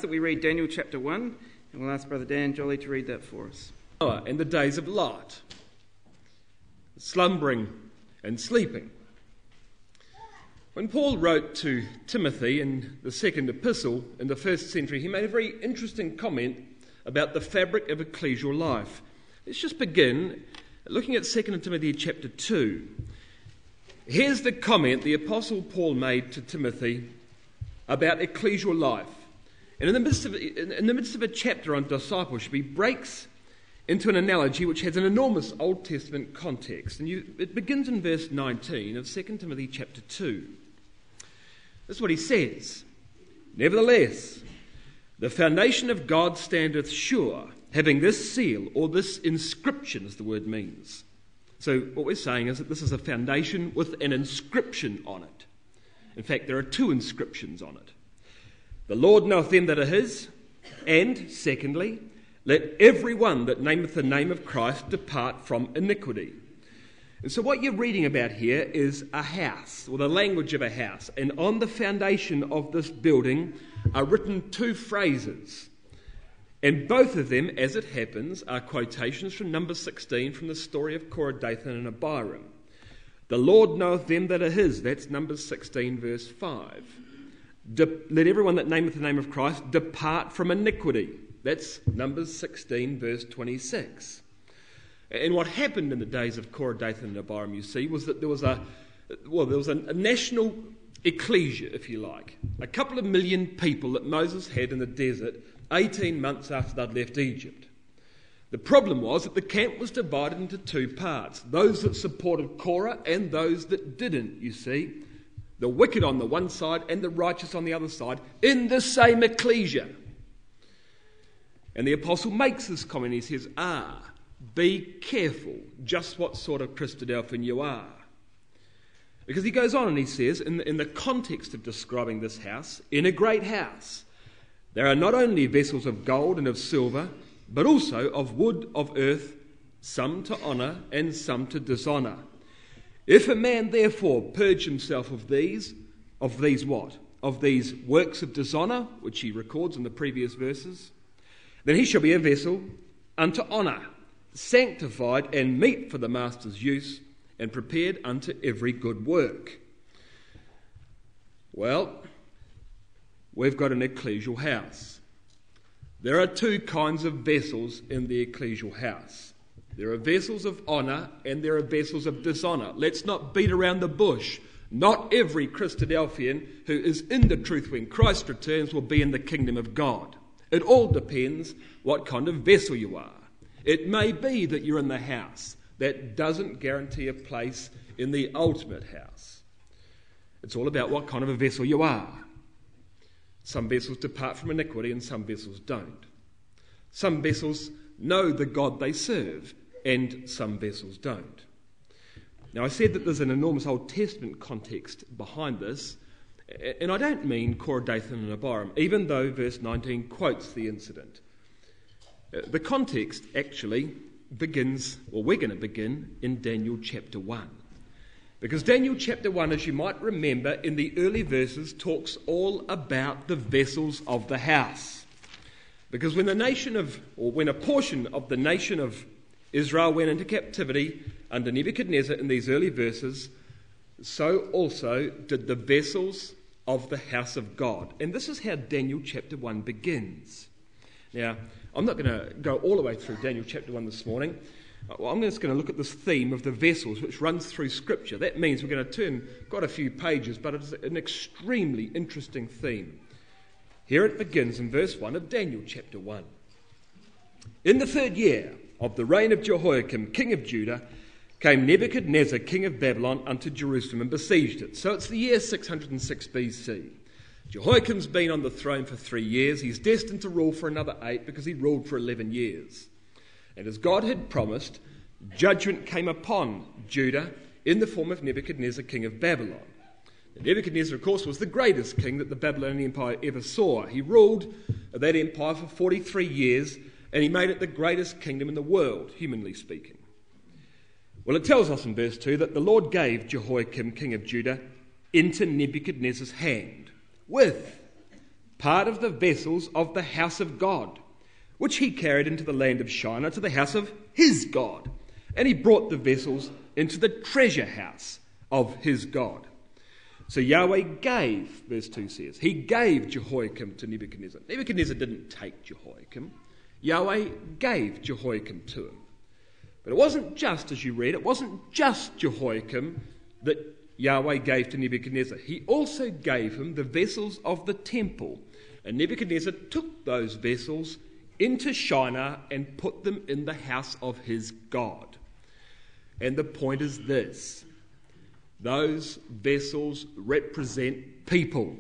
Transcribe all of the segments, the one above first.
that we read Daniel chapter 1, and we'll ask Brother Dan Jolly to read that for us. In the days of light, slumbering and sleeping. When Paul wrote to Timothy in the second epistle in the first century, he made a very interesting comment about the fabric of ecclesial life. Let's just begin looking at 2 Timothy chapter 2. Here's the comment the Apostle Paul made to Timothy about ecclesial life. And in the midst of a chapter on discipleship, he breaks into an analogy which has an enormous Old Testament context. And it begins in verse 19 of 2 Timothy chapter 2. This is what he says. Nevertheless, the foundation of God standeth sure, having this seal, or this inscription, as the word means. So what we're saying is that this is a foundation with an inscription on it. In fact, there are two inscriptions on it. The Lord knoweth them that are his, and secondly, let every one that nameth the name of Christ depart from iniquity. And so what you're reading about here is a house, or the language of a house. And on the foundation of this building are written two phrases. And both of them, as it happens, are quotations from Numbers 16 from the story of Korah, Dathan and Abiram. The Lord knoweth them that are his. That's Numbers 16 verse 5. Let everyone that nameth the name of Christ depart from iniquity. That's Numbers 16 verse 26. And what happened in the days of Korah, Dathan and Abiram, you see, was that there was a national ecclesia, if you like. A couple of million people that Moses had in the desert 18 months after they'd left Egypt. The problem was that the camp was divided into two parts. Those that supported Korah and those that didn't, you see. The wicked on the one side and the righteous on the other side in the same ecclesia. And the apostle makes this comment. He says, be careful just what sort of Christadelphian you are. Because he goes on and he says, in the context of describing this house, in a great house, there are not only vessels of gold and of silver, but also of wood, of earth, some to honour and some to dishonour. If a man therefore purge himself of these what? Of these works of dishonour, which he records in the previous verses, then he shall be a vessel unto honour, sanctified and meet for the master's use, and prepared unto every good work. Well, we've got an ecclesial house. There are two kinds of vessels in the ecclesial house. There are vessels of honour and there are vessels of dishonour. Let's not beat around the bush. Not every Christadelphian who is in the truth when Christ returns will be in the kingdom of God. It all depends what kind of vessel you are. It may be that you're in the house. That doesn't guarantee a place in the ultimate house. It's all about what kind of a vessel you are. Some vessels depart from iniquity and some vessels don't. Some vessels know the God they serve and some vessels don't. Now, I said that there's an enormous Old Testament context behind this, and I don't mean Korah, Dathan and Abiram, even though verse 19 quotes the incident. The context actually begins, or we're going to begin, in Daniel chapter 1. Because Daniel chapter 1, as you might remember, in the early verses talks all about the vessels of the house. Because when a portion of the nation of Israel went into captivity under Nebuchadnezzar in these early verses, so also did the vessels of the house of God. And this is how Daniel chapter 1 begins. Now, I'm not going to go all the way through Daniel chapter 1 this morning. I'm just going to look at this theme of the vessels which runs through Scripture. That means we're going to turn quite a few pages, but it's an extremely interesting theme. Here it begins in verse 1 of Daniel chapter 1. In the 3rd year of the reign of Jehoiakim, king of Judah, came Nebuchadnezzar, king of Babylon, unto Jerusalem and besieged it. So it's the year 606 BC. Jehoiakim's been on the throne for 3 years. He's destined to rule for another 8 because he ruled for 11 years. And as God had promised, judgment came upon Judah in the form of Nebuchadnezzar, king of Babylon. Nebuchadnezzar, of course, was the greatest king that the Babylonian Empire ever saw. He ruled that empire for 43 years, and he made it the greatest kingdom in the world, humanly speaking. Well, it tells us in verse 2 that the Lord gave Jehoiakim, king of Judah, into Nebuchadnezzar's hand with part of the vessels of the house of God, which he carried into the land of Shinar to the house of his God. And he brought the vessels into the treasure house of his God. So Yahweh gave, verse 2 says, he gave Jehoiakim to Nebuchadnezzar. Nebuchadnezzar didn't take Jehoiakim. Yahweh gave Jehoiakim to him. But it wasn't just, as you read, it wasn't just Jehoiakim that Yahweh gave to Nebuchadnezzar. He also gave him the vessels of the temple. And Nebuchadnezzar took those vessels into Shinar and put them in the house of his God. And the point is this: those vessels represent people.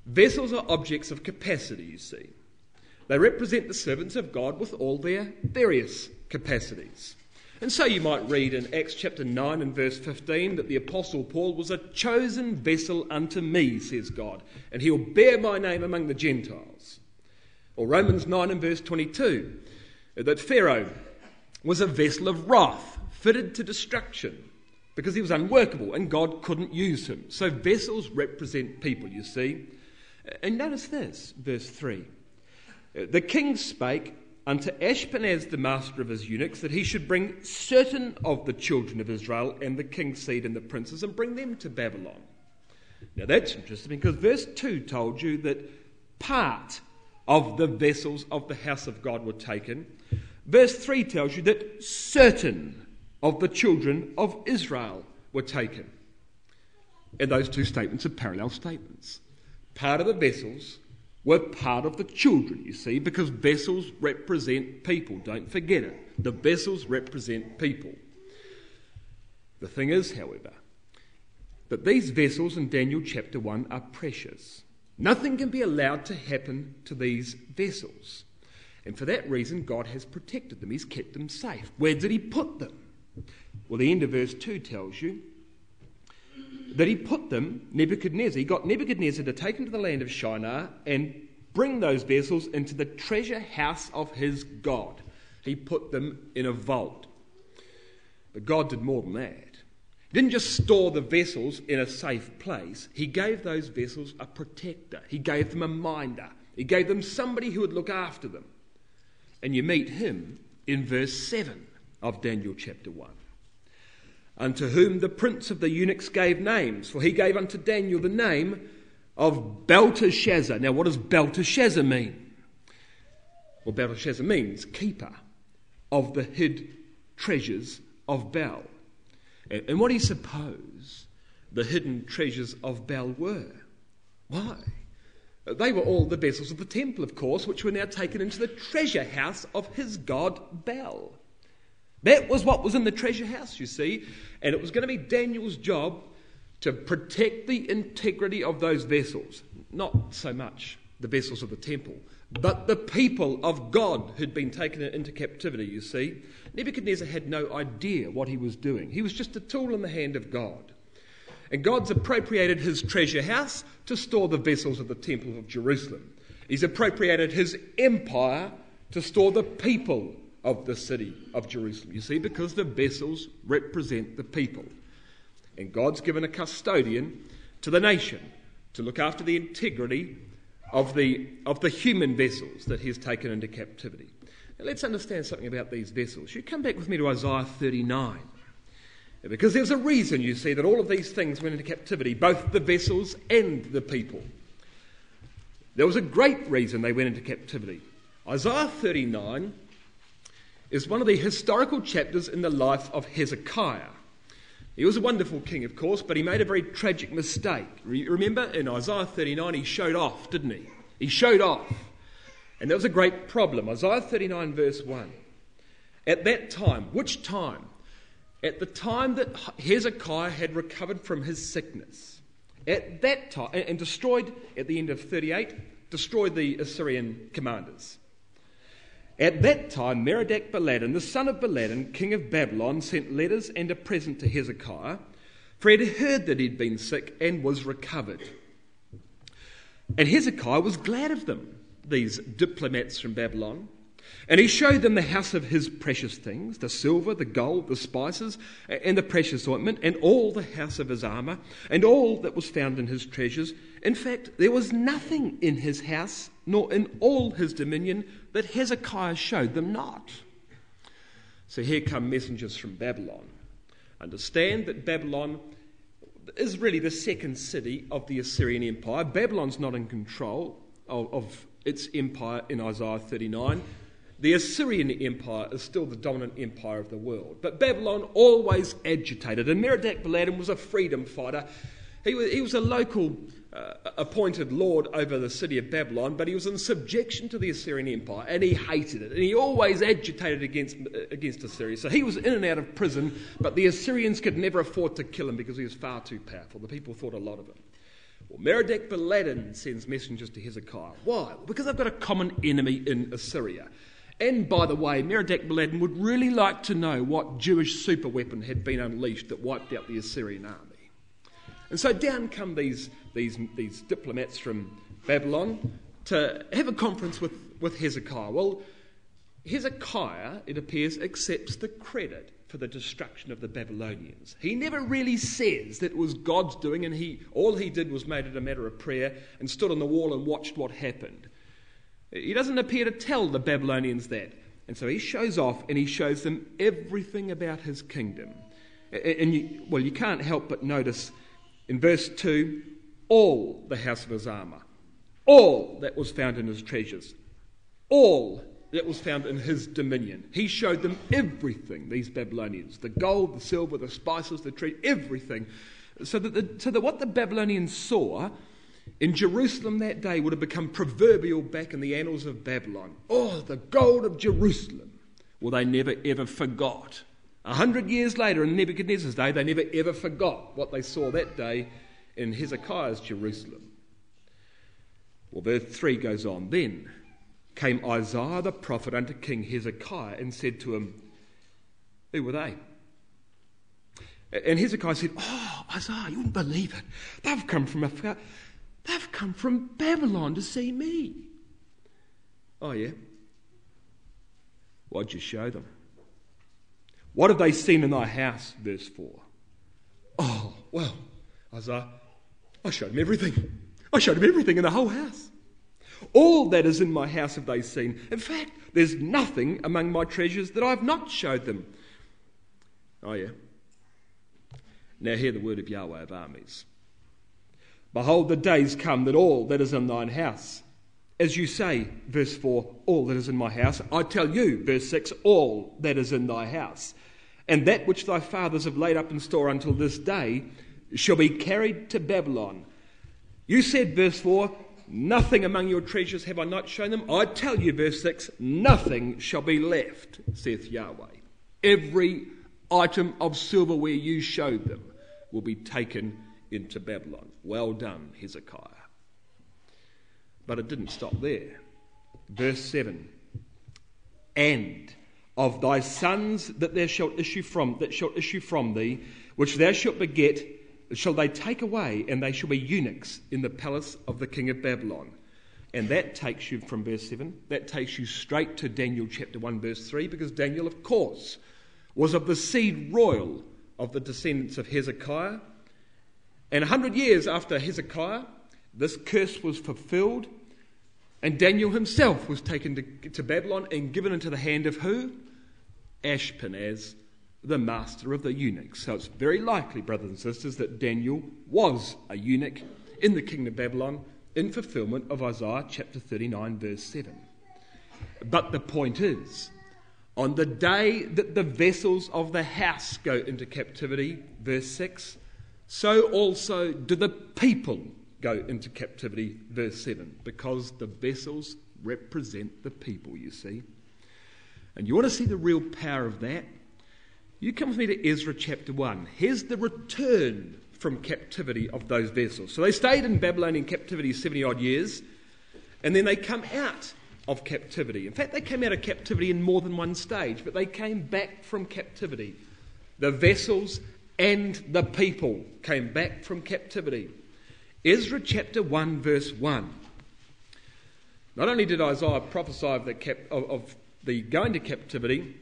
Vessels are objects of capacity, you see. They represent the servants of God with all their various capacities. And so you might read in Acts chapter 9 and verse 15 that the Apostle Paul was a chosen vessel unto me, says God, and he'll bear my name among the Gentiles. Or Romans 9 and verse 22, that Pharaoh was a vessel of wrath, fitted to destruction, because he was unworkable and God couldn't use him. So vessels represent people, you see. And notice this, verse 3. The king spake unto Ashpenaz, the master of his eunuchs, that he should bring certain of the children of Israel and the king's seed and the princes and bring them to Babylon. Now that's interesting because verse 2 told you that part of the vessels of the house of God were taken. Verse 3 tells you that certain of the children of Israel were taken. And those two statements are parallel statements. Part of the vessels were part of the children, you see, because vessels represent people. Don't forget it. The vessels represent people. The thing is, however, that these vessels in Daniel chapter 1 are precious. Nothing can be allowed to happen to these vessels. And for that reason, God has protected them. He's kept them safe. Where did he put them? Well, the end of verse 2 tells you that he put them, he got Nebuchadnezzar to take them to the land of Shinar and bring those vessels into the treasure house of his God. He put them in a vault. But God did more than that. He didn't just store the vessels in a safe place. He gave those vessels a protector. He gave them a minder. He gave them somebody who would look after them. And you meet him in verse 7 of Daniel chapter 1. Unto whom the prince of the eunuchs gave names, for he gave unto Daniel the name of Belteshazzar. Now, what does Belteshazzar mean? Well, Belteshazzar means keeper of the hid treasures of Bel. And what do you suppose the hidden treasures of Bel were? Why? They were all the vessels of the temple, of course, which were now taken into the treasure house of his god Bel. That was what was in the treasure house, you see, and it was going to be Daniel's job to protect the integrity of those vessels. Not so much the vessels of the temple, but the people of God who'd been taken into captivity, you see. Nebuchadnezzar had no idea what he was doing. He was just a tool in the hand of God. And God's appropriated his treasure house to store the vessels of the temple of Jerusalem. He's appropriated his empire to store the people of the city of Jerusalem, you see, because the vessels represent the people. And God's given a custodian to the nation to look after the integrity of the human vessels that he's taken into captivity. Now let's understand something about these vessels. You come back with me to Isaiah 39. Because there's a reason, you see, that all of these things went into captivity, both the vessels and the people. There was a great reason they went into captivity. Isaiah 39 is one of the historical chapters in the life of Hezekiah. He was a wonderful king, of course, but he made a very tragic mistake. Remember, in Isaiah 39, he showed off, didn't he? He showed off. And that was a great problem. Isaiah 39, verse 1. At that time, which time? At the time that Hezekiah had recovered from his sickness. At that time, and destroyed, at the end of 38, destroyed the Assyrian commanders. At that time, Merodach-Baladan, the son of Baladan, king of Babylon, sent letters and a present to Hezekiah, for he had heard that he'd been sick and was recovered. And Hezekiah was glad of them, these diplomats from Babylon. And he showed them the house of his precious things, the silver, the gold, the spices, and the precious ointment, and all the house of his armour, and all that was found in his treasures. In fact, there was nothing in his house, nor in all his dominion, that Hezekiah showed them not. So here come messengers from Babylon. Understand that Babylon is really the second city of the Assyrian Empire. Babylon's not in control of its empire in Isaiah 39. The Assyrian Empire is still the dominant empire of the world. But Babylon always agitated. And Merodach-Baladan was a freedom fighter. He was a local appointed lord over the city of Babylon, but he was in subjection to the Assyrian Empire, and he hated it. And he always agitated against Assyria. So he was in and out of prison, but the Assyrians could never afford to kill him because he was far too powerful. The people thought a lot of him. Well, Merodach-Baladan sends messengers to Hezekiah. Why? Because they've got a common enemy in Assyria. And by the way, Merodach-Baladan would really like to know what Jewish superweapon had been unleashed that wiped out the Assyrian army. And so down come these diplomats from Babylon to have a conference with Hezekiah. Well, Hezekiah, it appears, accepts the credit for the destruction of the Babylonians. He never really says that it was God's doing, and all he did was made it a matter of prayer and stood on the wall and watched what happened. He doesn't appear to tell the Babylonians that. And so he shows off and he shows them everything about his kingdom. And you can't help but notice in verse 2, all the house of his armour, all that was found in his treasures, all that was found in his dominion. He showed them everything, these Babylonians, the gold, the silver, the spices, the tree, everything. So that what the Babylonians saw in Jerusalem that day would have become proverbial back in the annals of Babylon. Oh, the gold of Jerusalem. Well, they never ever forgot. 100 years later in Nebuchadnezzar's day, they never ever forgot what they saw that day in Hezekiah's Jerusalem. Well, verse 3 goes on. Then came Isaiah the prophet unto King Hezekiah and said to him, who were they? And Hezekiah said, oh, Isaiah, you wouldn't believe it. They've come from Babylon to see me. Oh, yeah? What'd you show them? What have they seen in thy house? Verse 4. Oh, well, Isaiah, I showed them everything. I showed them everything in the whole house. All that is in my house have they seen. In fact, there's nothing among my treasures that I have not showed them. Oh, yeah? Now hear the word of Yahweh of armies. Behold, the days come that all that is in thine house, as you say, verse 4, all that is in my house, I tell you, verse 6, all that is in thy house, and that which thy fathers have laid up in store until this day shall be carried to Babylon. You said, verse 4, nothing among your treasures have I not shown them. I tell you, verse 6, nothing shall be left, saith Yahweh. Every item of silverware you showed them will be taken into Babylon. Well done, Hezekiah. But it didn't stop there. Verse 7. And of thy sons that there shall issue from thee, which thou shalt beget, shall they take away, and they shall be eunuchs in the palace of the king of Babylon. And that takes you from verse 7, that takes you straight to Daniel chapter 1 verse 3, because Daniel, of course, was of the seed royal of the descendants of Hezekiah. And 100 years after Hezekiah, this curse was fulfilled, and Daniel himself was taken to Babylon and given into the hand of who? Ashpenaz, the master of the eunuchs. So it's very likely, brothers and sisters, that Daniel was a eunuch in the kingdom of Babylon in fulfillment of Isaiah chapter 39 verse 7. But the point is, on the day that the vessels of the house go into captivity, verse 6, so also do the people go into captivity, verse 7, because the vessels represent the people, you see. And you want to see the real power of that? You come with me to Ezra chapter 1. Here's the return from captivity of those vessels. So they stayed in Babylonian captivity 70 odd years, and then they come out of captivity. In fact, they came out of captivity in more than one stage, but they came back from captivity. The vessels and the people came back from captivity. Ezra chapter 1 verse 1. Not only did Isaiah prophesy of the going to captivity,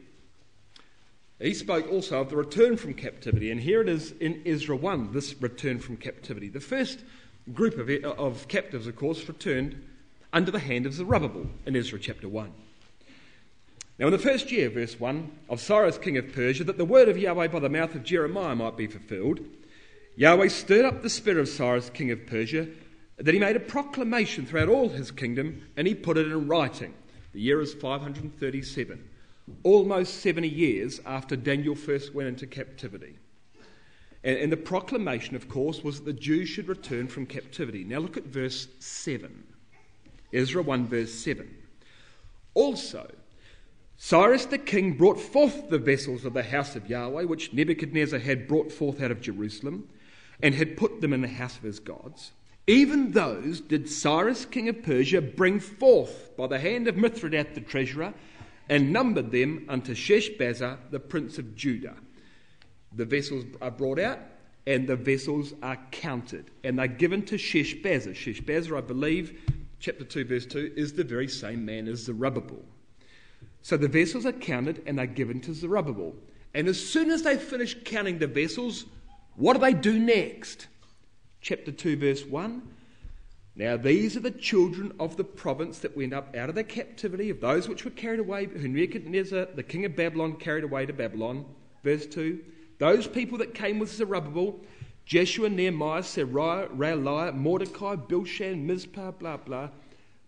he spoke also of the return from captivity. And here it is in Ezra 1, this return from captivity. The first group of captives, of course, returned under the hand of Zerubbabel in Ezra chapter 1. Now in the first year, verse 1, of Cyrus king of Persia, that the word of Yahweh by the mouth of Jeremiah might be fulfilled, Yahweh stirred up the spirit of Cyrus king of Persia, that he made a proclamation throughout all his kingdom, and he put it in writing. The year is 537, almost 70 years after Daniel first went into captivity. And the proclamation, of course, was that the Jews should return from captivity. Now look at verse 7. Ezra 1 verse 7. Also, Cyrus the king brought forth the vessels of the house of Yahweh, which Nebuchadnezzar had brought forth out of Jerusalem, and had put them in the house of his gods. Even those did Cyrus king of Persia bring forth by the hand of Mithridath the treasurer, and numbered them unto Sheshbazzar the prince of Judah. The vessels are brought out, and the vessels are counted, and they're given to Sheshbazzar. Sheshbazzar, I believe, chapter 2 verse 2, is the very same man as Zerubbabel. So the vessels are counted and they're given to Zerubbabel. And as soon as they finish counting the vessels, what do next? Chapter 2 verse 1. Now these are the children of the province that went up out of their captivity, of those which were carried away, who Nebuchadnezzar, the king of Babylon, carried away to Babylon. Verse 2. Those people that came with Zerubbabel, Jeshua, Nehemiah, Seraiah, Realiah, Mordecai, Bilshan, Mizpah, blah, blah.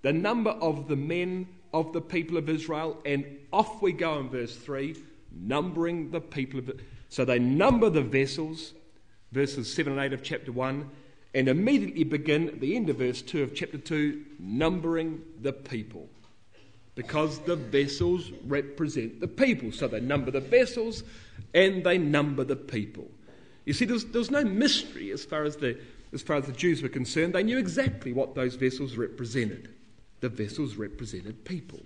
The number of the men of the people of Israel, and off we go in verse 3, numbering the people of it. So they number the vessels, verses 7 and 8 of chapter 1, and immediately begin at the end of verse 2 of chapter 2, numbering the people. Because the vessels represent the people. So they number the vessels and they number the people. You see, there was no mystery as far as the Jews were concerned. They knew exactly what those vessels represented. The vessels represented people.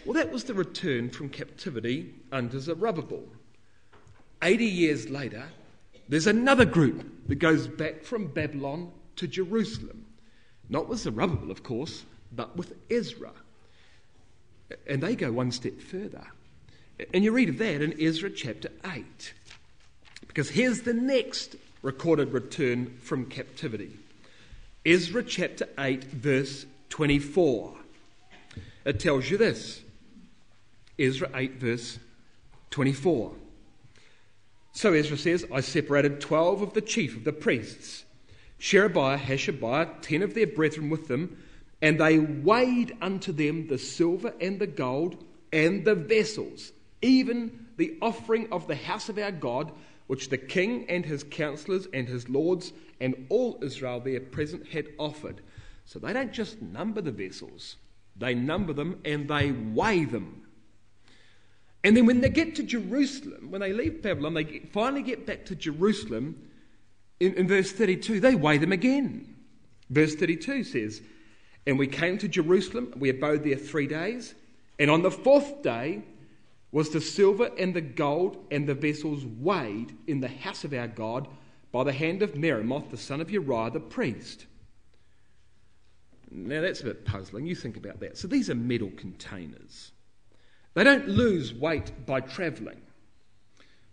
Well, that was the return from captivity under Zerubbabel. 80 years later, there's another group that goes back from Babylon to Jerusalem. Not with Zerubbabel, of course, but with Ezra. And they go one step further. And you read of that in Ezra chapter 8. Because here's the next recorded return from captivity. Ezra chapter 8, verse 24. It tells you this. Ezra 8, verse 24. So Ezra says, I separated 12 of the chief of the priests, Sherebiah, Hashabiah, 10 of their brethren with them, and they weighed unto them the silver and the gold and the vessels, even the offering of the house of our God, which the king and his counselors and his lords and all Israel there present had offered. So they don't just number the vessels, they number them and they weigh them. And then when they get to Jerusalem, when they leave Babylon, they finally get back to Jerusalem, in verse 32, they weigh them again. Verse 32 says, and we came to Jerusalem, we abode there 3 days, and on the 4th day was the silver and the gold and the vessels weighed in the house of our God by the hand of Meremoth, the son of Uriah the priest. Now that's a bit puzzling. You think about that. So these are metal containers. They don't lose weight by travelling.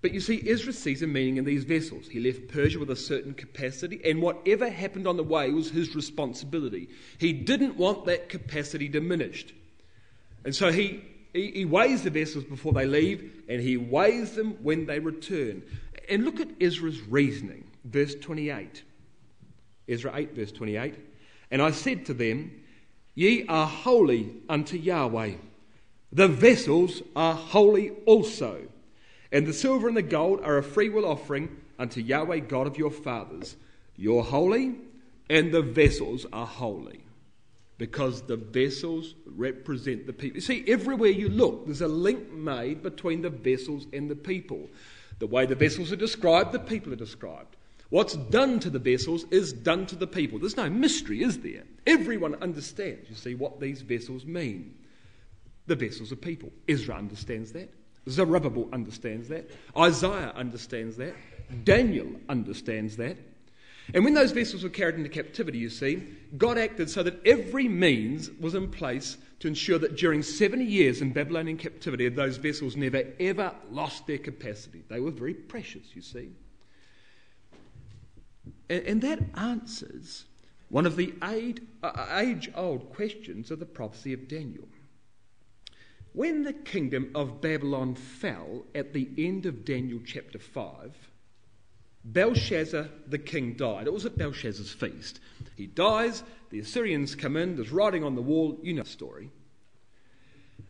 But you see, Ezra sees a meaning in these vessels. He left Persia with a certain capacity, and whatever happened on the way was his responsibility. He didn't want that capacity diminished. And so he weighs the vessels before they leave, and he weighs them when they return. And look at Ezra's reasoning. Verse 28. Ezra 8, verse 28. And I said to them, ye are holy unto Yahweh. The vessels are holy also. And the silver and the gold are a freewill offering unto Yahweh God of your fathers. You're holy, and the vessels are holy. Because the vessels represent the people. You see, everywhere you look, there's a link made between the vessels and the people. The way the vessels are described, the people are described. What's done to the vessels is done to the people. There's no mystery, is there? Everyone understands, you see, what these vessels mean. The vessels are people. Ezra understands that. Zerubbabel understands that. Isaiah understands that. Daniel understands that. And when those vessels were carried into captivity, you see, God acted so that every means was in place to ensure that during 70 years in Babylonian captivity, those vessels never ever lost their capacity. They were very precious, you see. And that answers one of the age-old questions of the prophecy of Daniel. When the kingdom of Babylon fell at the end of Daniel chapter 5, Belshazzar the king died. It was at Belshazzar's feast. He dies, the Assyrians come in, there's writing on the wall, you know the story.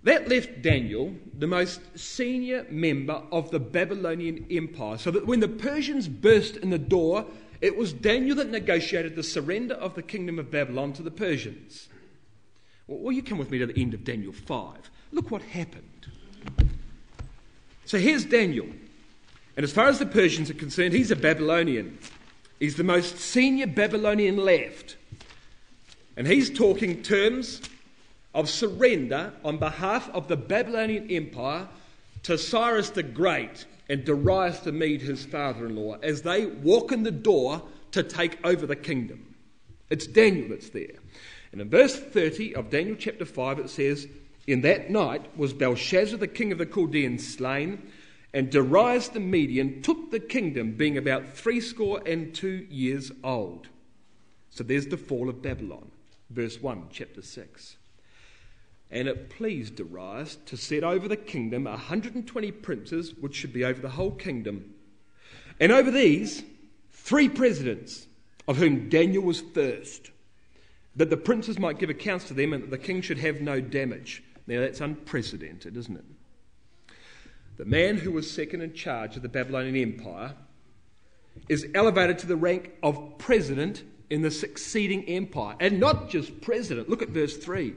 That left Daniel the most senior member of the Babylonian Empire, so that when the Persians burst in the door, it was Daniel that negotiated the surrender of the kingdom of Babylon to the Persians. Well, you come with me to the end of Daniel 5. Look what happened. So here's Daniel. And as far as the Persians are concerned, he's a Babylonian. He's the most senior Babylonian left. And he's talking terms of surrender on behalf of the Babylonian Empire to Cyrus the Great and Darius the Mede, his father-in-law, as they walk in the door to take over the kingdom. It's Daniel that's there. And in verse 30 of Daniel chapter 5 it says, "In that night was Belshazzar the king of the Chaldeans slain, and Darius the Median took the kingdom, being about 62 years old." So there's the fall of Babylon. Verse 1, chapter 6. "And it pleased Darius to set over the kingdom 120 princes, which should be over the whole kingdom. And over these 3 presidents, of whom Daniel was first, that the princes might give accounts to them, and that the king should have no damage." Now that's unprecedented, isn't it? The man who was second in charge of the Babylonian Empire is elevated to the rank of president in the succeeding empire. And not just president. Look at verse 3.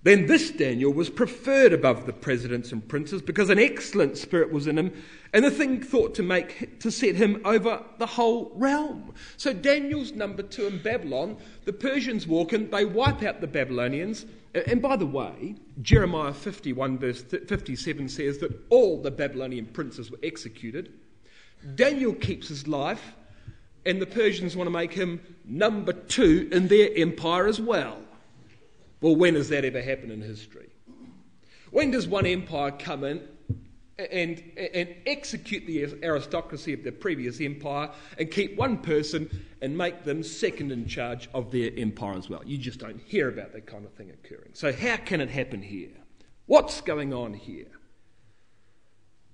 "Then this Daniel was preferred above the presidents and princes, because an excellent spirit was in him, and the thing thought to set him over the whole realm." So Daniel's number 2 in Babylon. The Persians walk in, they wipe out the Babylonians. And by the way, Jeremiah 51 verse 57 says that all the Babylonian princes were executed. Daniel keeps his life, and the Persians want to make him number 2 in their empire as well. Well, when has that ever happened in history? When does one empire come in and execute the aristocracy of the previous empire and keep one person and make them second in charge of their empire as well? You just don't hear about that kind of thing occurring. So how can it happen here? What's going on here?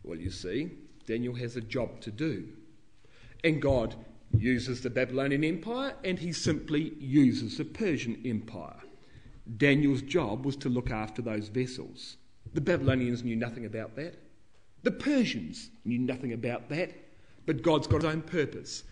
Well, you see, Daniel has a job to do. And God uses the Babylonian Empire, and he simply uses the Persian Empire. Daniel's job was to look after those vessels. The Babylonians knew nothing about that. The Persians knew nothing about that. But God's got his own purpose.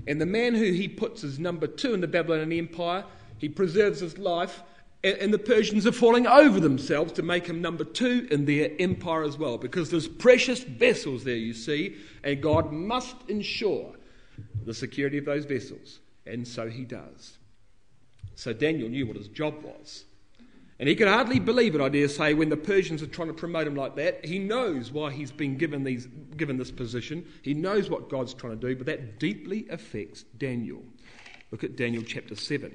And the man who he puts as number 2 in the Babylonian Empire, he preserves his life, and the Persians are falling over themselves to make him number 2 in their empire as well, because there's precious vessels there, you see, and God must ensure the security of those vessels. And so he does. So Daniel knew what his job was. And he could hardly believe it, I dare say, when the Persians are trying to promote him like that. He knows why he's been given this position. He knows what God's trying to do, but that deeply affects Daniel. Look at Daniel chapter 7.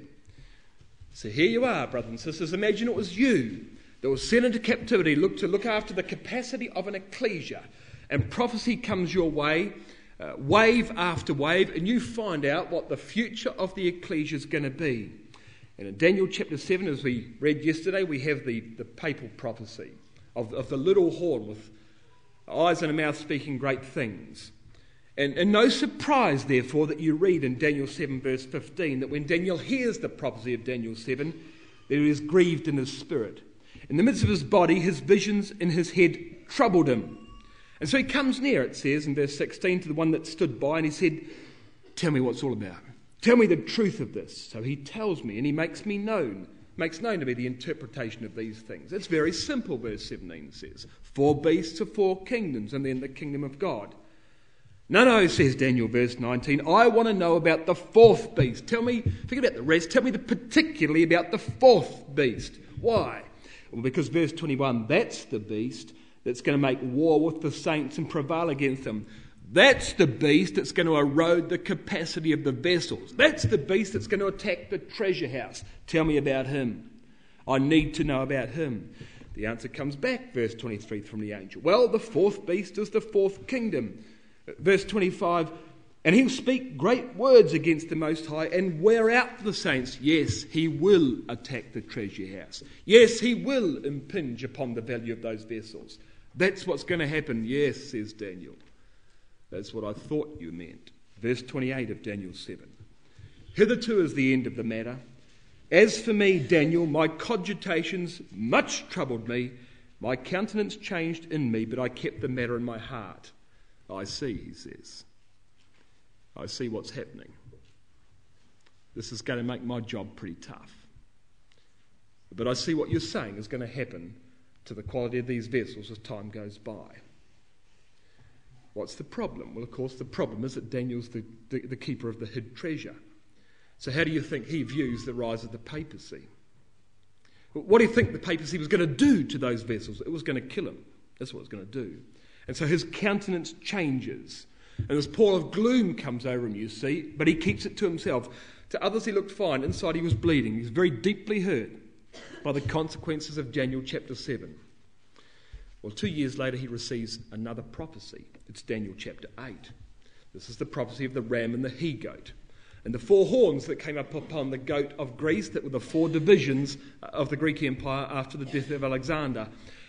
So here you are, brothers and sisters. Imagine it was you that was sent into captivity, to look after the capacity of an ecclesia. And prophecy comes your way, wave after wave, and you find out what the future of the ecclesia is going to be. And in Daniel chapter 7, as we read yesterday, we have the papal prophecy of the little horn with eyes and a mouth speaking great things. And no surprise, therefore, that you read in Daniel 7 verse 15 that when Daniel hears the prophecy of Daniel 7, that he is grieved in his spirit. In the midst of his body, his visions in his head troubled him. And so he comes near, it says in verse 16, to the one that stood by, and he said, "Tell me what it's all about. Tell me the truth of this." So he tells me, and he makes known to me the interpretation of these things. It's very simple, verse 17 says. 4 beasts of 4 kingdoms, and then the kingdom of God. No, says Daniel, verse 19, I want to know about the 4th beast. Tell me, forget about the rest, tell me particularly about the 4th beast. Why? Well, because verse 21, that's the beast that's going to make war with the saints and prevail against them. That's the beast that's going to erode the capacity of the vessels. That's the beast that's going to attack the treasure house. Tell me about him. I need to know about him. The answer comes back, verse 23 from the angel. Well, the fourth beast is the fourth kingdom. Verse 25, and he'll speak great words against the Most High and wear out the saints. Yes, he will attack the treasure house. Yes, he will impinge upon the value of those vessels. That's what's going to happen. Yes, says Daniel. That's what I thought you meant. Verse 28 of Daniel 7. Hitherto is the end of the matter. As for me, Daniel, my cogitations much troubled me. My countenance changed in me, but I kept the matter in my heart. I see, he says. I see what's happening. This is going to make my job pretty tough. But I see what you're saying is going to happen to the quality of these vessels as time goes by. What's the problem? Well, of course, the problem is that Daniel's the keeper of the hid treasure. So how do you think he views the rise of the papacy? What do you think the papacy was going to do to those vessels? It was going to kill him. That's what it's going to do. And so his countenance changes. And this pall of gloom comes over him, you see, but he keeps it to himself. To others he looked fine. Inside he was bleeding. He was very deeply hurt by the consequences of Daniel chapter 7. Well, 2 years later he receives another prophecy. It's Daniel chapter 8. This is the prophecy of the ram and the he-goat, and the four horns that came up upon the goat of Greece, that were the four divisions of the Greek Empire after the death of Alexander,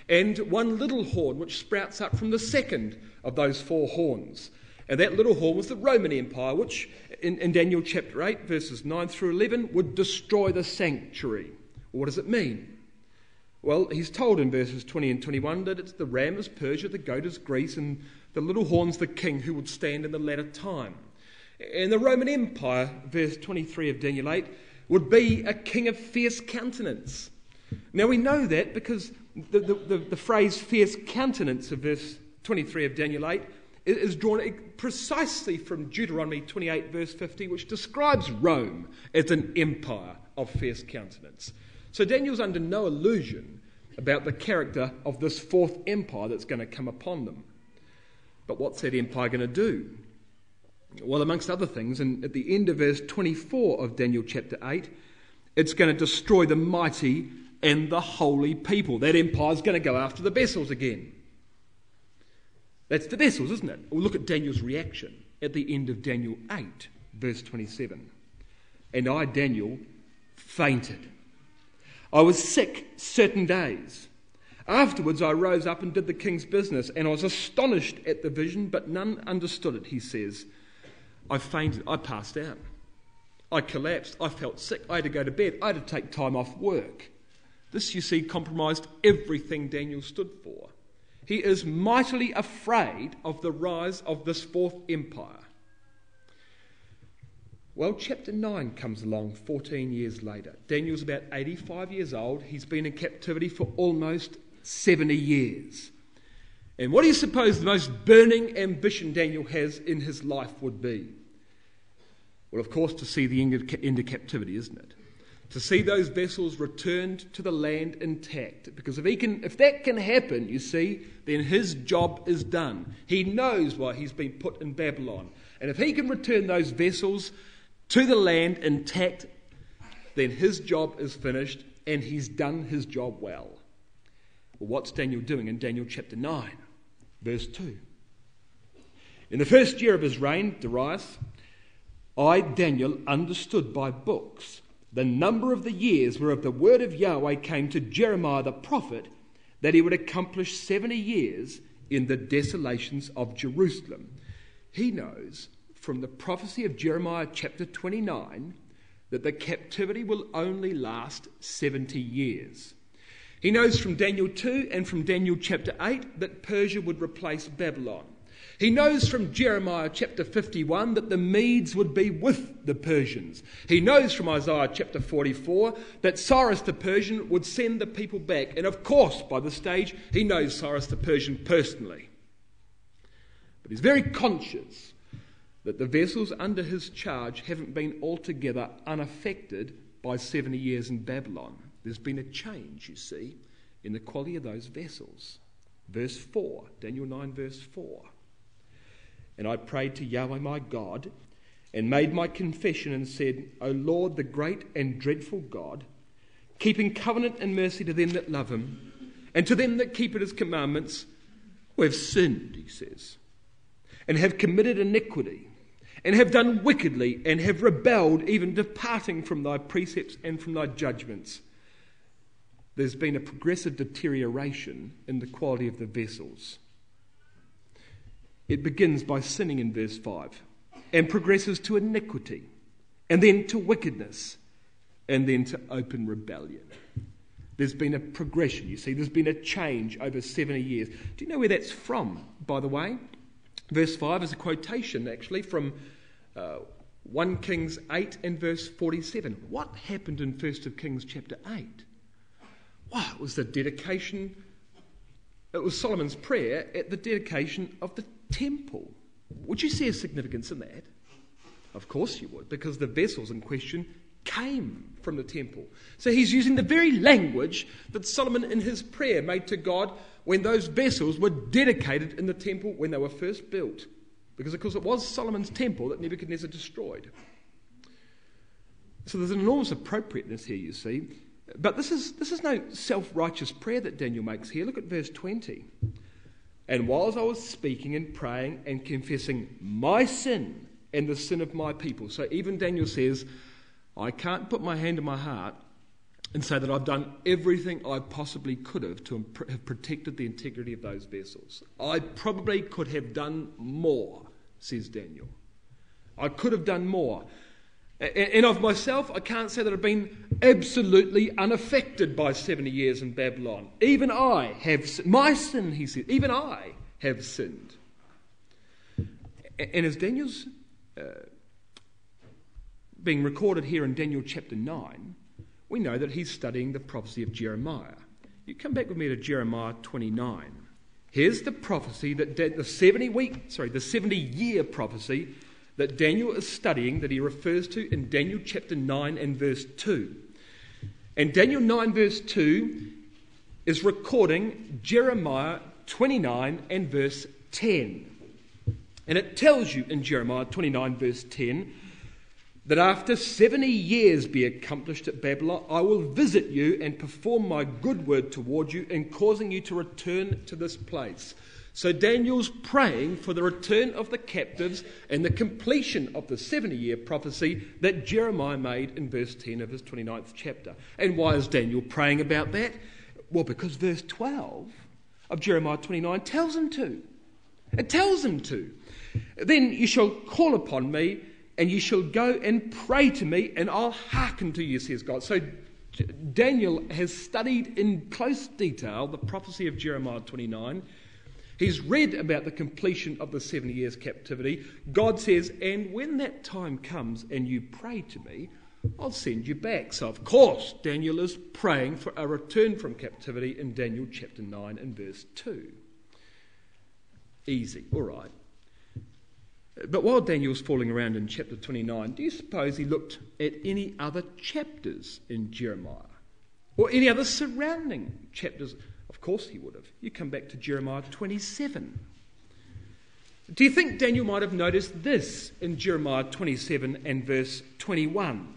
and one little horn which sprouts up from the second of those four horns. And that little horn was the Roman Empire, which in Daniel chapter 8, verses 9 through 11, would destroy the sanctuary. What does it mean? Well, he's told in verses 20 and 21 that it's the ram is Persia, the goat is Greece, and the little horn's the king who would stand in the latter time. And the Roman Empire, verse 23 of Daniel 8, would be a king of fierce countenance. Now we know that because the phrase fierce countenance of verse 23 of Daniel 8 is drawn precisely from Deuteronomy 28 verse 50, which describes Rome as an empire of fierce countenance. So Daniel's under no illusion about the character of this fourth empire that's going to come upon them. But what's that empire going to do? Well, amongst other things, and at the end of verse 24 of Daniel chapter 8, it's going to destroy the mighty and the holy people. That empire is going to go after the vessels again. That's the vessels, isn't it? Well, look at Daniel's reaction at the end of Daniel 8, verse 27. And I, Daniel, fainted. I was sick certain days. Afterwards I rose up and did the king's business, and I was astonished at the vision, but none understood it, he says. I fainted. I passed out. I collapsed. I felt sick. I had to go to bed. I had to take time off work. This, you see, compromised everything Daniel stood for. He is mightily afraid of the rise of this fourth empire. Well, chapter 9 comes along 14 years later. Daniel's about 85 years old. He's been in captivity for almost 70 years. And what do you suppose the most burning ambition Daniel has in his life would be? Well, of course, to see the end of captivity, isn't it? To see those vessels returned to the land intact. Because if that can happen, you see, then his job is done. He knows why he's been put in Babylon. And if he can return those vessels to the land intact, then his job is finished and he's done his job well. Well, what's Daniel doing in Daniel chapter 9, verse 2? In the first year of his reign, Darius, I, Daniel, understood by books the number of the years whereof the word of Yahweh came to Jeremiah the prophet, that he would accomplish 70 years in the desolations of Jerusalem. He knows from the prophecy of Jeremiah chapter 29 that the captivity will only last 70 years. He knows from Daniel 2 and from Daniel chapter 8 that Persia would replace Babylon. He knows from Jeremiah chapter 51 that the Medes would be with the Persians. He knows from Isaiah chapter 44 that Cyrus the Persian would send the people back. And of course, by this stage, he knows Cyrus the Persian personally. But he's very conscious that the vessels under his charge haven't been altogether unaffected by 70 years in Babylon. There's been a change, you see, in the quality of those vessels. Verse 4, Daniel 9 verse 4. And I prayed to Yahweh my God, and made my confession and said, O Lord, the great and dreadful God, keeping covenant and mercy to them that love him, and to them that keep his commandments, who have sinned, he says, and have committed iniquity, and have done wickedly, and have rebelled, even departing from thy precepts and from thy judgments. There's been a progressive deterioration in the quality of the vessels. It begins by sinning in verse 5, and progresses to iniquity, and then to wickedness, and then to open rebellion. There's been a progression, you see. There's been a change over 70 years. Do you know where that's from, by the way? Verse 5 is a quotation, actually, from 1 Kings 8 and verse 47. What happened in 1 Kings chapter 8? Well, it was the dedication. It was Solomon's prayer at the dedication of the temple. Would you see a significance in that? Of course you would, because the vessels in question came from the temple. So he's using the very language that Solomon in his prayer made to God when those vessels were dedicated in the temple when they were first built. Because, of course, it was Solomon's temple that Nebuchadnezzar destroyed. So there's an enormous appropriateness here, you see. But this is no self-righteous prayer that Daniel makes here. Look at verse 20. And whilst I was speaking and praying and confessing my sin and the sin of my people. So even Daniel says, I can't put my hand in my heart and say that I've done everything I possibly could have to have protected the integrity of those vessels. I probably could have done more, says Daniel. I could have done more. And of myself, I can't say that I've been absolutely unaffected by 70 years in Babylon. Even I have, my sin, he said, even I have sinned. And as Daniel's being recorded here in Daniel chapter 9, we know that he's studying the prophecy of Jeremiah. You come back with me to Jeremiah 29. Here's the prophecy that the 70-year prophecy that Daniel is studying, that he refers to in Daniel chapter 9 and verse 2. And Daniel 9 verse 2 is recording Jeremiah 29 and verse 10. And it tells you in Jeremiah 29 verse 10 that after 70 years be accomplished at Babylon, I will visit you and perform my good word toward you in causing you to return to this place. So Daniel's praying for the return of the captives and the completion of the 70-year prophecy that Jeremiah made in verse 10 of his 29th chapter. And why is Daniel praying about that? Well, because verse 12 of Jeremiah 29 tells him to. It tells him to. Then you shall call upon me, and you shall go and pray to me, and I'll hearken to you, says God. So Daniel has studied in close detail the prophecy of Jeremiah 29. He's read about the completion of the 70 years captivity. God says, and when that time comes and you pray to me, I'll send you back. So, of course, Daniel is praying for a return from captivity in Daniel chapter 9 and verse 2. Easy, all right. But while Daniel's falling around in chapter 29, do you suppose he looked at any other chapters in Jeremiah? Or any other surrounding chapters? Of course he would have. You come back to Jeremiah 27. Do you think Daniel might have noticed this in Jeremiah 27 and verse 21?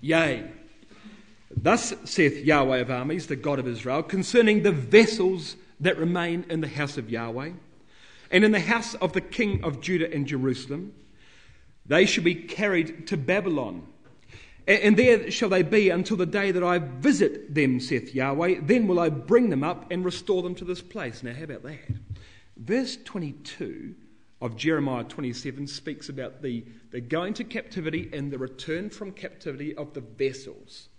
Yea, thus saith Yahweh of armies, the God of Israel, concerning the vessels that remain in the house of Yahweh, and in the house of the king of Judah and Jerusalem, they shall be carried to Babylon. And there shall they be until the day that I visit them, saith Yahweh. Then will I bring them up and restore them to this place. Now, how about that? Verse 22 of Jeremiah 27 speaks about the going to captivity and the return from captivity of the vessels.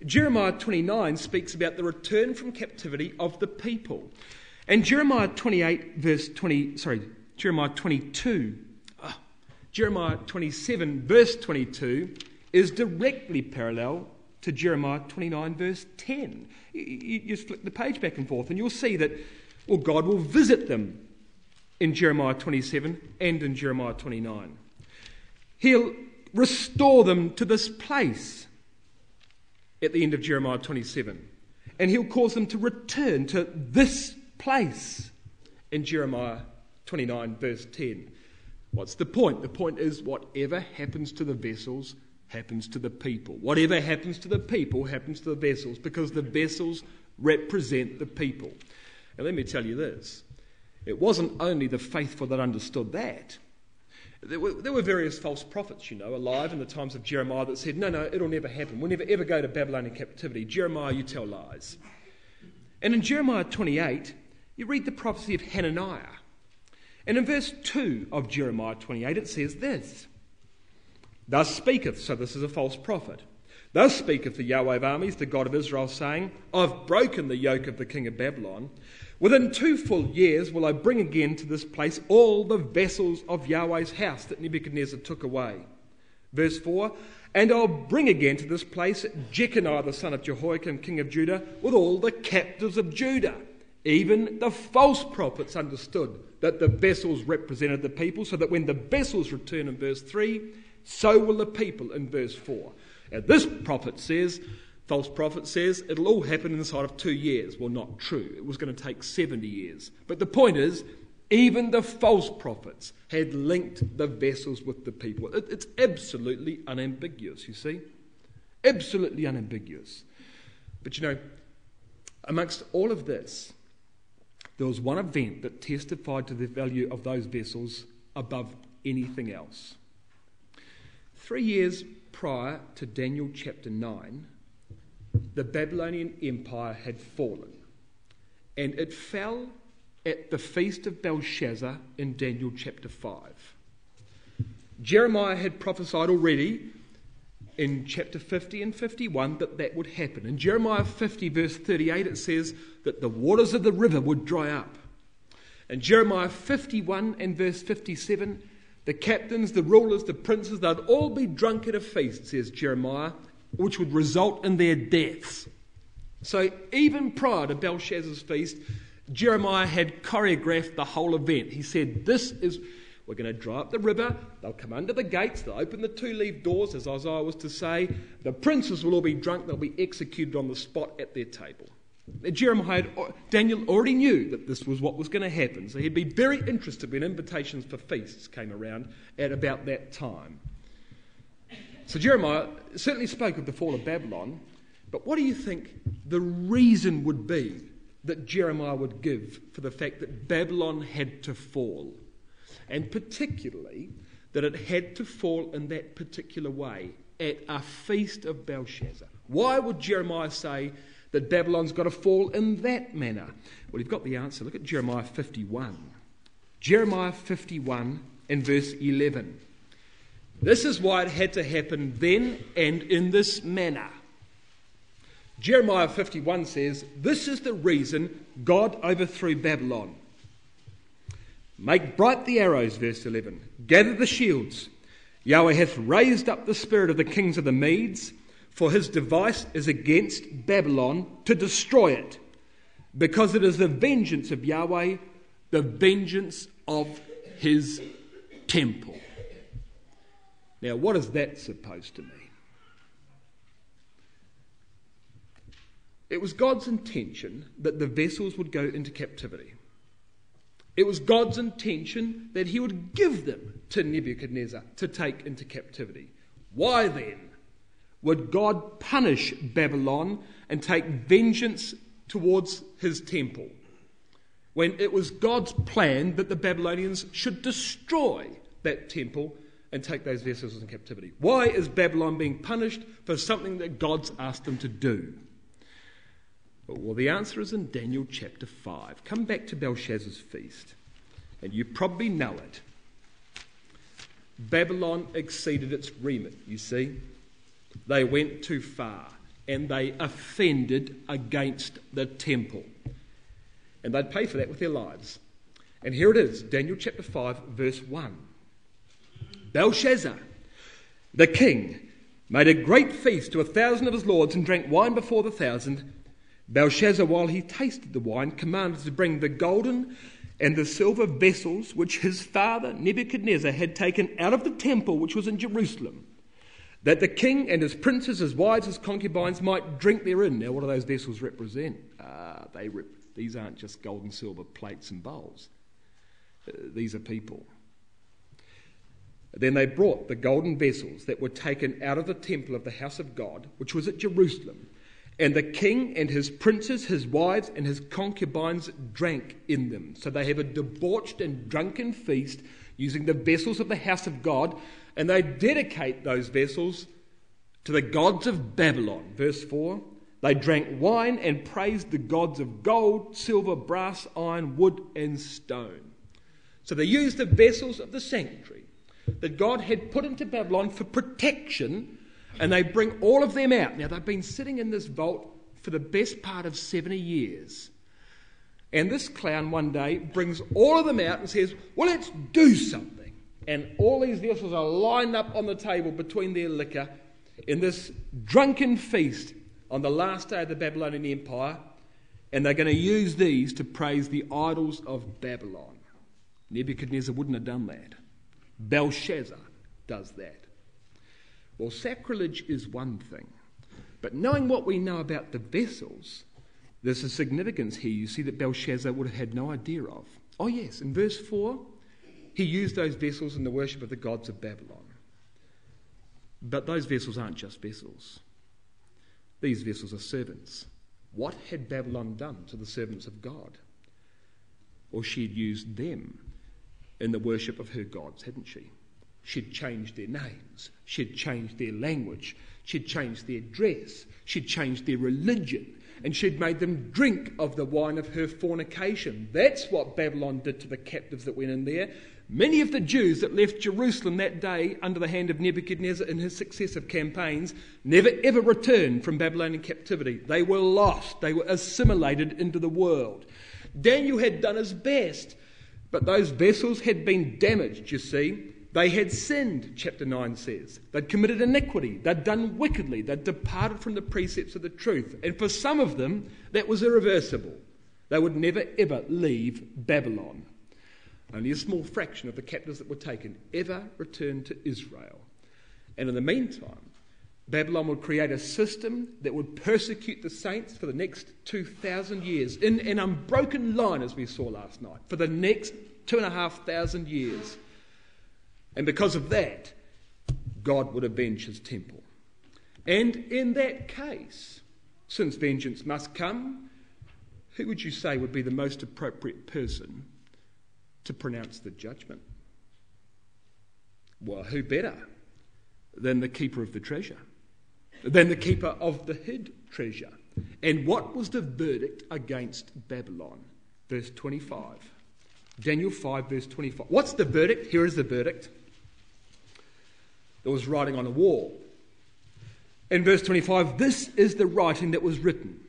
Jeremiah 29 speaks about the return from captivity of the people. And Jeremiah 27 verse 22 is directly parallel to Jeremiah 29 verse 10. You just flick the page back and forth and you'll see that, well, God will visit them in Jeremiah 27 and in Jeremiah 29. He'll restore them to this place at the end of Jeremiah 27. And he'll cause them to return to this place in Jeremiah 29 verse 10. What's the point? The point is whatever happens to the vessels, happens to the people. Whatever happens to the people happens to the vessels, because the vessels represent the people. And let me tell you this, it wasn't only the faithful that understood that. There were various false prophets, alive in the times of Jeremiah that said, no, it'll never happen. We'll never ever go to Babylonian captivity. Jeremiah, you tell lies. And in Jeremiah 28, you read the prophecy of Hananiah. And in verse 2 of Jeremiah 28, it says this: Thus speaketh, so this is a false prophet, thus speaketh the Yahweh of armies, the God of Israel, saying, I've broken the yoke of the king of Babylon. Within 2 full years will I bring again to this place all the vessels of Yahweh's house that Nebuchadnezzar took away. Verse 4, and I'll bring again to this place Jeconiah the son of Jehoiakim, king of Judah, with all the captives of Judah. Even the false prophets understood that the vessels represented the people, so that when the vessels return in verse 3, so will the people in verse 4. And this false prophet says, it'll all happen inside of 2 years. Well, not true. It was going to take 70 years. But the point is, even the false prophets had linked the vessels with the people. It's absolutely unambiguous, you see. Absolutely unambiguous. But amongst all of this, there was one event that testified to the value of those vessels above anything else. 3 years prior to Daniel chapter 9, the Babylonian Empire had fallen, and it fell at the feast of Belshazzar in Daniel chapter 5. Jeremiah had prophesied already in chapter 50 and 51 that would happen. In Jeremiah 50 verse 38 it says that the waters of the river would dry up. In Jeremiah 51 and verse 57, the captains, the rulers, the princes, they'd all be drunk at a feast, says Jeremiah, which would result in their deaths. So even prior to Belshazzar's feast, Jeremiah had choreographed the whole event. He said, we're going to dry up the river, they'll come under the gates, they'll open the 2-leaf doors, as Isaiah was to say, the princes will all be drunk, they'll be executed on the spot at their table. Daniel already knew that this was what was going to happen, so he'd be very interested when invitations for feasts came around at about that time. So Jeremiah certainly spoke of the fall of Babylon, but what do you think the reason would be that Jeremiah would give for the fact that Babylon had to fall? And particularly that it had to fall in that particular way, at a feast of Belshazzar. Why would Jeremiah say that Babylon's got to fall in that manner? Well, you've got the answer. Look at Jeremiah 51. Jeremiah 51 and verse 11. This is why it had to happen then and in this manner. Jeremiah 51 says, this is the reason God overthrew Babylon. Make bright the arrows, verse 11. Gather the shields. Yahweh hath raised up the spirit of the kings of the Medes, for his device is against Babylon to destroy it, because it is the vengeance of Yahweh, the vengeance of his temple. Now, what is that supposed to mean? It was God's intention that the vessels would go into captivity. It was God's intention that he would give them to Nebuchadnezzar to take into captivity. Why then would God punish Babylon and take vengeance towards his temple, when it was God's plan that the Babylonians should destroy that temple and take those vessels in captivity? Why is Babylon being punished for something that God's asked them to do? Well, the answer is in Daniel chapter 5. Come back to Belshazzar's feast, and you probably know it. Babylon exceeded its remit, you see. They went too far, and they offended against the temple. And they'd pay for that with their lives. And here it is, Daniel chapter 5, verse 1. Belshazzar, the king, made a great feast to 1,000 of his lords and drank wine before the 1,000. Belshazzar, while he tasted the wine, commanded to bring the golden and the silver vessels which his father Nebuchadnezzar had taken out of the temple which was in Jerusalem, that the king and his princes, his wives, his concubines might drink therein. Now, what do those vessels represent? These aren't just gold and silver plates and bowls. These are people. Then they brought the golden vessels that were taken out of the temple of the house of God, which was at Jerusalem, and the king and his princes, his wives, and his concubines drank in them. So they have a debauched and drunken feast using the vessels of the house of God, and they dedicate those vessels to the gods of Babylon. Verse 4, they drank wine and praised the gods of gold, silver, brass, iron, wood, and stone. So they used the vessels of the sanctuary that God had put into Babylon for protection, and they bring all of them out. Now, they've been sitting in this vault for the best part of 70 years. And this clown one day brings all of them out and says, well, let's do something. And all these vessels are lined up on the table between their liquor in this drunken feast on the last day of the Babylonian Empire. And they're going to use these to praise the idols of Babylon. Nebuchadnezzar wouldn't have done that. Belshazzar does that. Well, sacrilege is one thing, but knowing what we know about the vessels, there's a significance here, you see, that Belshazzar would have had no idea of. Oh yes, in verse 4, he used those vessels in the worship of the gods of Babylon. But those vessels aren't just vessels. These vessels are servants. What had Babylon done to the servants of God? Well, she'd used them in the worship of her gods, hadn't she? She'd changed their names. She'd changed their language. She'd changed their dress. She'd changed their religion. And she'd made them drink of the wine of her fornication. That's what Babylon did to the captives that went in there. Many of the Jews that left Jerusalem that day under the hand of Nebuchadnezzar in his successive campaigns never ever returned from Babylonian captivity. They were lost. They were assimilated into the world. Daniel had done his best, but those vessels had been damaged, you see. They had sinned, chapter 9 says. They'd committed iniquity. They'd done wickedly. They'd departed from the precepts of the truth. And for some of them, that was irreversible. They would never, ever leave Babylon. Only a small fraction of the captives that were taken ever returned to Israel. And in the meantime, Babylon would create a system that would persecute the saints for the next 2,000 years, in an unbroken line, as we saw last night, for the next 2,500 years. And because of that, God would avenge his temple. And in that case, since vengeance must come, who would you say would be the most appropriate person to pronounce the judgment? Well, who better than the keeper of the treasure, than the keeper of the hid treasure? And what was the verdict against Babylon? Verse 25. Daniel 5, verse 25. What's the verdict? Here is the verdict. There was writing on a wall. In verse 25, this is the writing that was written.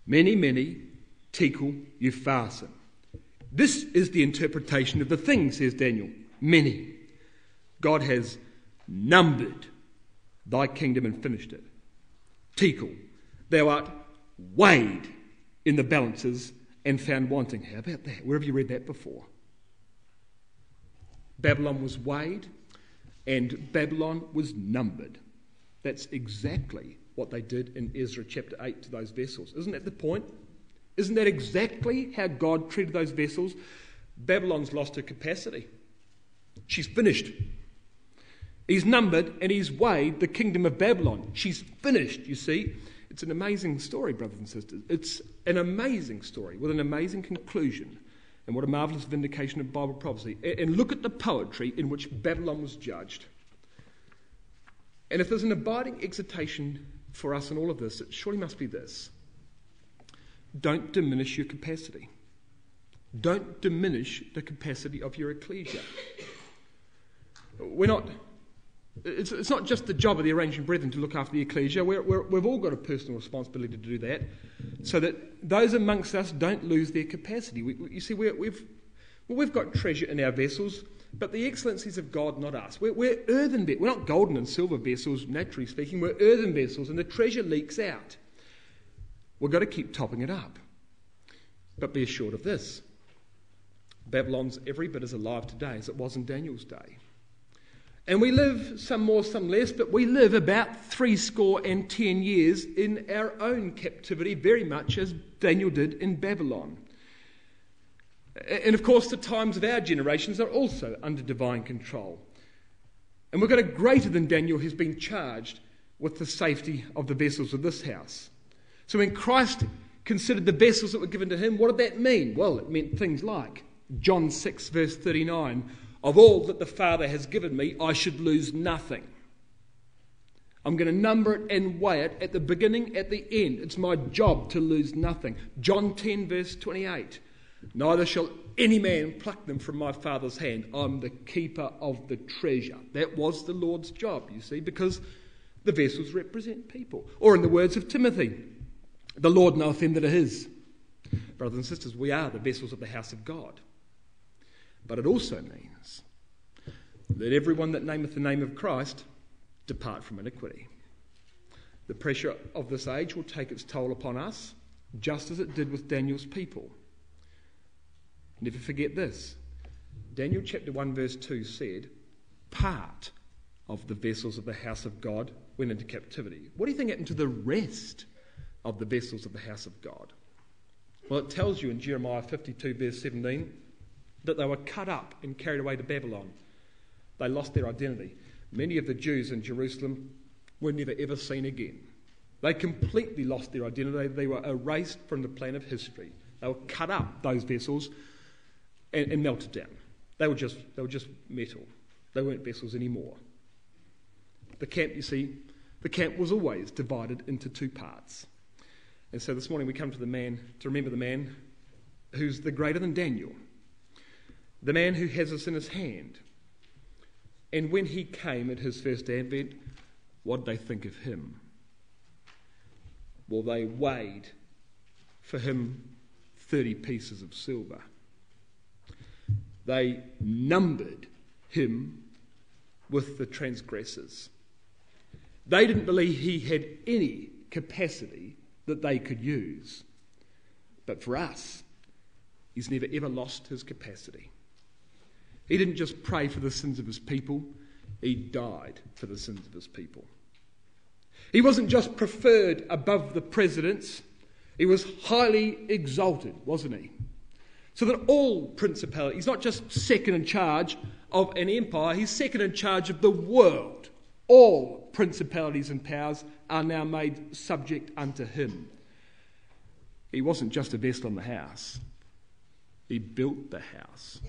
Mene, mene, tekel, upharsin. This is the interpretation of the thing, says Daniel. Many. God has numbered thy kingdom and finished it. Tekel, thou art weighed in the balances and found wanting. How about that? Where have you read that before? Babylon was weighed and Babylon was numbered. That's exactly what they did in Ezra chapter 8 to those vessels. Isn't that the point? Isn't that exactly how God treated those vessels? Babylon's lost her capacity. She's finished. He's numbered and he's weighed the kingdom of Babylon. She's finished, you see. It's an amazing story, brothers and sisters. It's an amazing story with an amazing conclusion. And what a marvellous vindication of Bible prophecy. And look at the poetry in which Babylon was judged. And if there's an abiding exhortation for us in all of this, it surely must be this. Don't diminish your capacity. Don't diminish the capacity of your ecclesia. It's not just the job of the arranging brethren to look after the ecclesia. We've all got a personal responsibility to do that, so that those amongst us don't lose their capacity. You see, we've got treasure in our vessels, but the excellencies of God, not us. We're earthen vessels. We're not golden and silver vessels, naturally speaking. We're earthen vessels, and the treasure leaks out. We've got to keep topping it up. But be assured of this. Babylon's every bit as alive today as it was in Daniel's day. And we live, some more, some less, but we live about 70 years in our own captivity, very much as Daniel did in Babylon. And of course, the times of our generations are also under divine control. And we've got a greater than Daniel who's been charged with the safety of the vessels of this house. So when Christ considered the vessels that were given to him, what did that mean? Well, it meant things like John 6 verse 39, of all that the Father has given me, I should lose nothing. I'm going to number it and weigh it at the beginning, at the end. It's my job to lose nothing. John 10 verse 28, neither shall any man pluck them from my Father's hand. I'm the keeper of the treasure. That was the Lord's job, you see, because the vessels represent people. Or in the words of Timothy, the Lord knoweth them that are his. Brothers and sisters, we are the vessels of the house of God. But it also means that everyone that nameth the name of Christ depart from iniquity. The pressure of this age will take its toll upon us, just as it did with Daniel's people. Never forget this. Daniel chapter 1 verse 2 said, part of the vessels of the house of God went into captivity. What do you think happened to the rest of the vessels of the house of God? Well, it tells you in Jeremiah 52 verse 17 that they were cut up and carried away to Babylon. They lost their identity. Many of the Jews in Jerusalem were never ever seen again. They completely lost their identity. They were erased from the plan of history. They were cut up, those vessels, and melted down. They were just metal. They weren't vessels anymore. The camp, you see, the camp was always divided into two parts. And so this morning we come to remember the man who's the greater than Daniel. The man who has us in his hand. And when he came at his first advent, what did they think of him? Well, they weighed for him 30 pieces of silver. They numbered him with the transgressors. They didn't believe he had any capacity that they could use. But for us, he's never ever lost his capacity. He didn't just pray for the sins of his people, he died for the sins of his people. He wasn't just preferred above the presidents, he was highly exalted, wasn't he? So that all principality, he's not just second in charge of an empire, he's second in charge of the world. All principalities and powers are now made subject unto him. He wasn't just a vessel in the house, he built the house.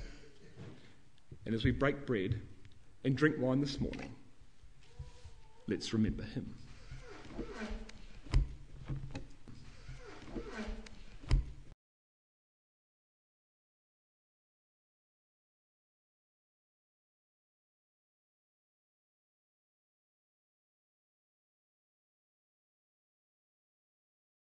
And as we break bread and drink wine this morning, let's remember him.